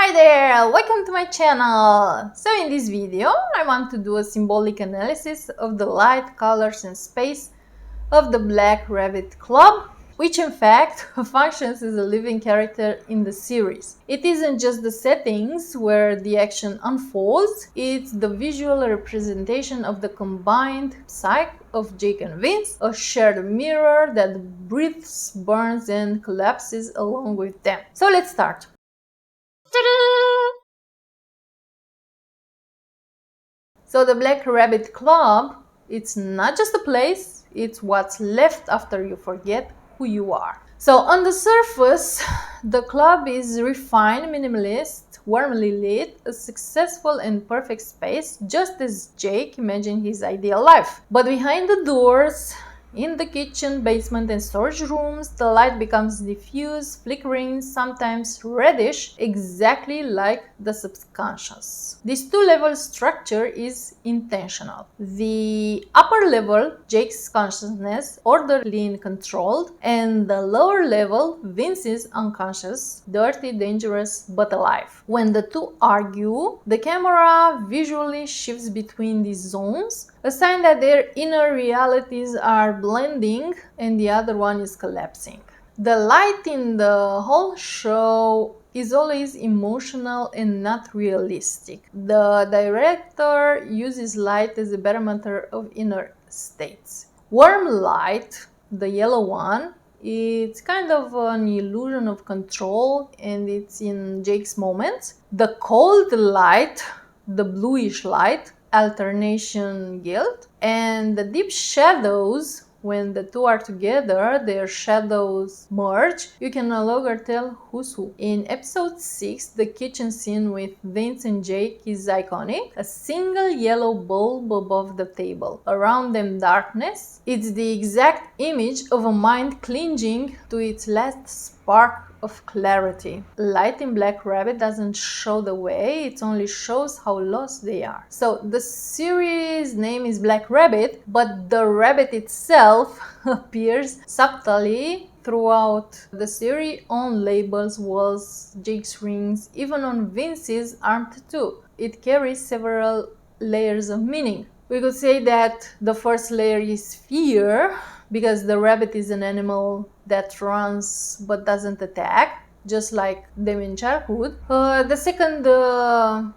Hi there, welcome to my channel. So in this video I want to do a symbolic analysis of the light, colors and space of the Black Rabbit Club, which in fact functions as a living character in the series. It isn't just the settings where the action unfolds, it's the visual representation of the combined psyche of Jake and Vince, a shared mirror that breathes, burns and collapses along with them. So let's start. So the Black Rabbit Club, it's not just a place, it's what's left after you forget who you are. So on the surface, the club is refined, minimalist, warmly lit, a successful and perfect space, just as Jake imagined his ideal life. But behind the doors, in the kitchen, basement and storage rooms, the light becomes diffuse, flickering, sometimes reddish, exactly like the subconscious. This two-level structure is intentional. The upper level, Jake's consciousness, orderly and controlled, and the lower level, Vince's unconscious, dirty, dangerous, but alive. When the two argue, the camera visually shifts between these zones, a sign that their inner realities are blending and the other one is collapsing. The light in the whole show is always emotional and not realistic. The director uses light as a barometer of inner states. Warm light, the yellow one, it's kind of an illusion of control and it's in Jake's moments. The cold light, the bluish light, alternation guilt, and the deep shadows, when the two are together, their shadows merge, you can no longer tell who's who. In episode 6, the kitchen scene with Vince and Jake is iconic. A single yellow bulb above the table. Around them darkness. It's the exact image of a mind clinging to its last spark of clarity. Light in Black Rabbit doesn't show the way, it only shows how lost they are. So the series name is Black Rabbit, but the rabbit itself appears subtly throughout the series, on labels, walls, Jake's rings, even on Vince's arm tattoo. It carries several layers of meaning. We could say that the first layer is fear, because the rabbit is an animal that runs but doesn't attack, just like them in childhood. The second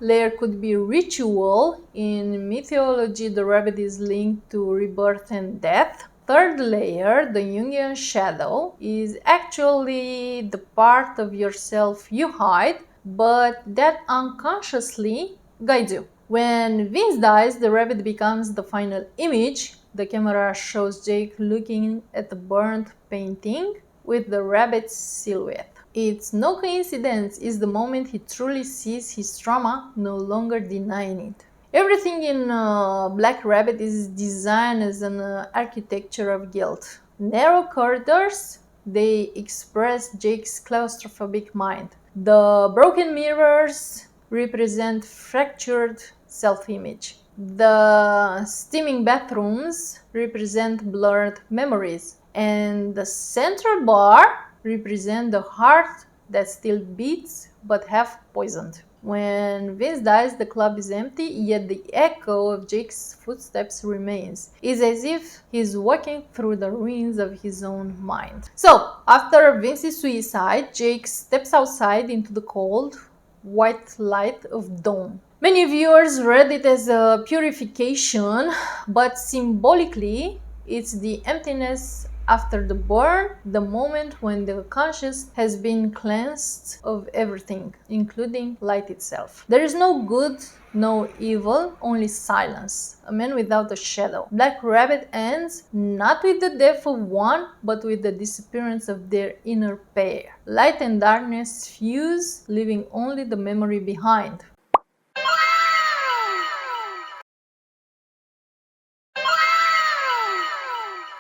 layer could be ritual. In mythology, the rabbit is linked to rebirth and death. Third layer, the Jungian shadow, is actually the part of yourself you hide, but that unconsciously guides you. When Vince dies, the rabbit becomes the final image. The camera shows Jake looking at the burnt painting with the rabbit's silhouette. It's no coincidence, it's the moment he truly sees his trauma, no longer denying it. Everything in Black Rabbit is designed as an architecture of guilt. Narrow corridors, they express Jake's claustrophobic mind. The broken mirrors represent fractured self-image. The steaming bathrooms represent blurred memories, and the central bar represents the heart that still beats but half poisoned. When Vince dies, the club is empty, yet the echo of Jake's footsteps remains. It's as if he's walking through the ruins of his own mind. So, after Vince's suicide, Jake steps outside into the cold, white light of dawn. Many viewers read it as a purification, but symbolically, it's the emptiness after the burn, the moment when the conscious has been cleansed of everything, including light itself. There is no good, no evil, only silence. A man without a shadow. Black Rabbit ends not with the death of one, but with the disappearance of their inner pair. Light and darkness fuse, leaving only the memory behind.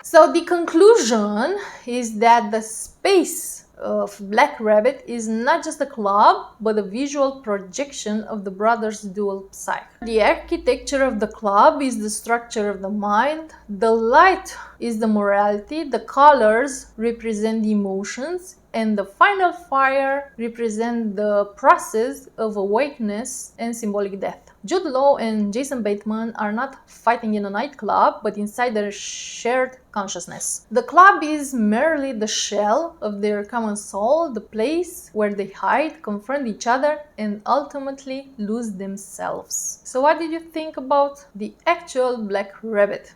So the conclusion is that the space of Black Rabbit is not just a club, but a visual projection of the brothers' dual psyche. The architecture of the club is the structure of the mind. The light is the morality, the colors represent the emotions, and the final fire represent the process of awakeness and symbolic death. Jude Law and Jason Bateman are not fighting in a nightclub, but inside their shared consciousness. The club is merely the shell of their common soul, the place where they hide, confront each other, and ultimately lose themselves. So what did you think about the actual Black Rabbit?